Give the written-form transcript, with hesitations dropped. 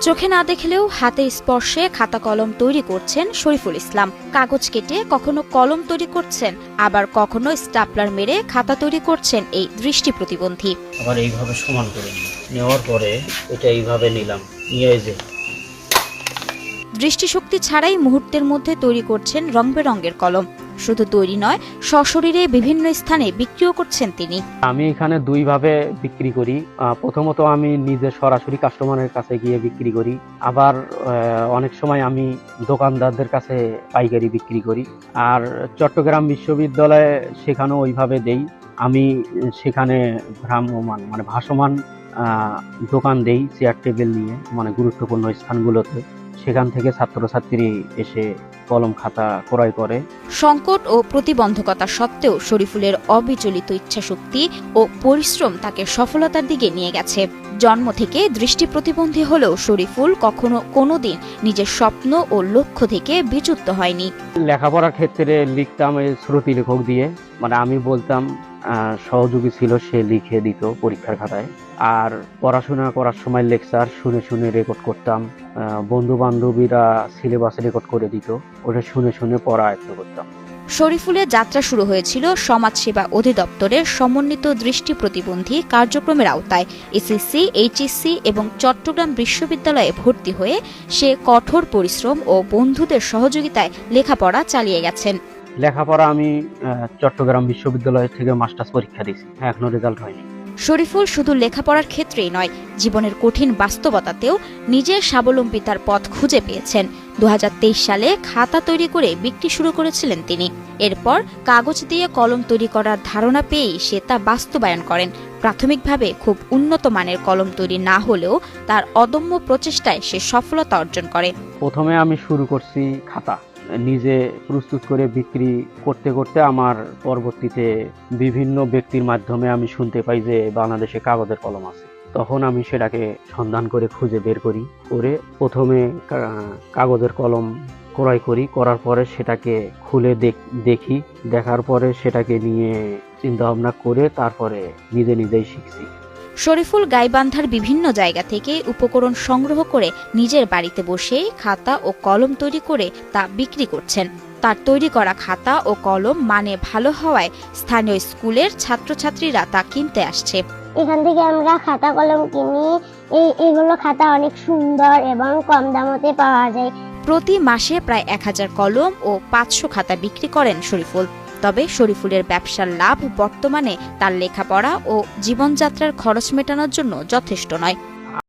চোখে না দেখলেও হাতের স্পর্শে খাতা কলম তৈরি করছেন শরীফুল ইসলাম। কাগজ কেটে কখনো কলম তৈরি করছেন, আবার কখনো স্টাপলার মেরে খাতা তৈরি করছেন এই দৃষ্টি প্রতিবন্ধী। আবার এইভাবে সমান করে নেওয়ার পরে এটা এইভাবে নিলাম, নিয়ে যে দৃষ্টিশক্তি ছাড়াই মুহূর্তের মধ্যে তৈরি করছেন রং বেরঙের কলম। শুধু তৈরি নয়, সশরীরে বিভিন্ন স্থানে বিক্রিও করছেন তিনি। আমি এখানে দুইভাবে বিক্রি করি। প্রথমত আমি নিজে সরাসরি কাস্টমারের কাছে গিয়ে বিক্রি করি, আবার অনেক সময় আমি দোকানদারদের কাছে পাইকারি বিক্রি করি। আর চট্টগ্রাম বিশ্ববিদ্যালয়ে সেখানেও ওইভাবে দেই। আমি সেখানে ভ্রাম্যমান মানে ভাসমান দোকান দেই, চেয়ার টেবিল নিয়ে, মানে গুরুত্বপূর্ণ স্থানগুলোতে। সেখান থেকে ছাত্রছাত্রী এসে কলম খাতা ক্রয় করে। সংকট ও প্রতিবন্ধকতা সত্ত্বেও শরীফুলের অবিচলিত ইচ্ছাশক্তি ও পরিশ্রম তাকে সফলতার দিকে নিয়ে গেছে। জন্ম থেকে দৃষ্টি প্রতিবন্ধী হলেও শরীফুল কখনো কোনোদিন নিজের স্বপ্ন ও লক্ষ্য থেকে বিচ্যুত হয়নি। লেখাপড়ার ক্ষেত্রে লিখতাম শ্রুতি লেখক দিয়ে, মানে আমি বলতাম, সহযোগী ছিল, সে লিখে দিত পরীক্ষার খাতায়। আর পড়াশোনা করার সময় লেকচার শুনে শুনে রেকর্ড করতাম। বন্ধু বান্ধবীরা সিলেবাস রেকর্ড করে দিত, ওটা শুনে শুনে পড়া আয়ত্ত করতাম। শরীফুলের যাত্রা শুরু হয়েছিল সমাজসেবা অধিদপ্তরের সমন্বিত দৃষ্টি প্রতিবন্ধী কার্যক্রমের আওতায়। এসএসসি, এইচএসসি এবং চট্টগ্রাম বিশ্ববিদ্যালয়ে ভর্তি হয়ে সে কঠোর পরিশ্রম ও বন্ধুদের সহযোগিতায় লেখাপড়া চালিয়ে গেছেন। লেখাপড়া আমি চট্টগ্রাম বিশ্ববিদ্যালয় থেকে মাস্টার্স পরীক্ষা দিয়েছি, এখনো রেজাল্ট হয়নি। শরীফুল শুধু লেখাপড়ার ক্ষেত্রেই নয়, জীবনের কঠিন বাস্তবতাতেও নিজের স্বাবলম্বিতার পথ খুঁজে পেয়েছেন। 2023 সালে খাতা তৈরি করে বিক্রি শুরু করেছিলেন তিনি। এরপর কাগজ দিয়ে কলম তৈরি করার ধারণা পেয়েই সে তা বাস্তবায়ন করেন। প্রাথমিকভাবে খুব উন্নত মানের কলম তৈরি না হলেও তার অদম্য প্রচেষ্টায় সে সফলতা অর্জন করে। প্রথমে আমি শুরু করছি খাতা নিজে প্রস্তুত করে বিক্রি করতে করতে আমার পরবর্তীতে বিভিন্ন ব্যক্তির মাধ্যমে আমি শুনতে পাই যে বাংলাদেশে কাগজের কলম আছে। তখন আমি সেটাকে সন্ধান করে খুঁজে বের করি, করে প্রথমে কাগজের কলম ক্রয় করি। করার পরে সেটাকে খুলে দেখি, দেখার পরে সেটাকে নিয়ে চিন্তা ভাবনা করে তারপরে নিজে নিজেই শিখছি। শরীফুল গাইবান্ধার বিভিন্ন জায়গা থেকে উপকরণ সংগ্রহ করে নিজের বাড়িতে বসে খাতা ও কলম তৈরি করে তা বিক্রি করছেন। তার তৈরি করা খাতা ও কলম মানে ভালো হওয়ায় স্থানীয় স্কুলের ছাত্রছাত্রীরা তা কিনতে আসছে। এখান থেকে আমরা খাতা কলম কিনি। এইগুলো খাতা অনেক সুন্দর এবং কম দামে পাওয়া যায়। প্রতি মাসে প্রায় 1000 কলম ও 500 খাতা বিক্রি করেন শরীফুল। তবে শরীফুলের ব্যবসার লাভ বর্তমানে তার লেখাপড়া ও জীবনযাত্রার খরচ মেটানোর জন্য যথেষ্ট নয়।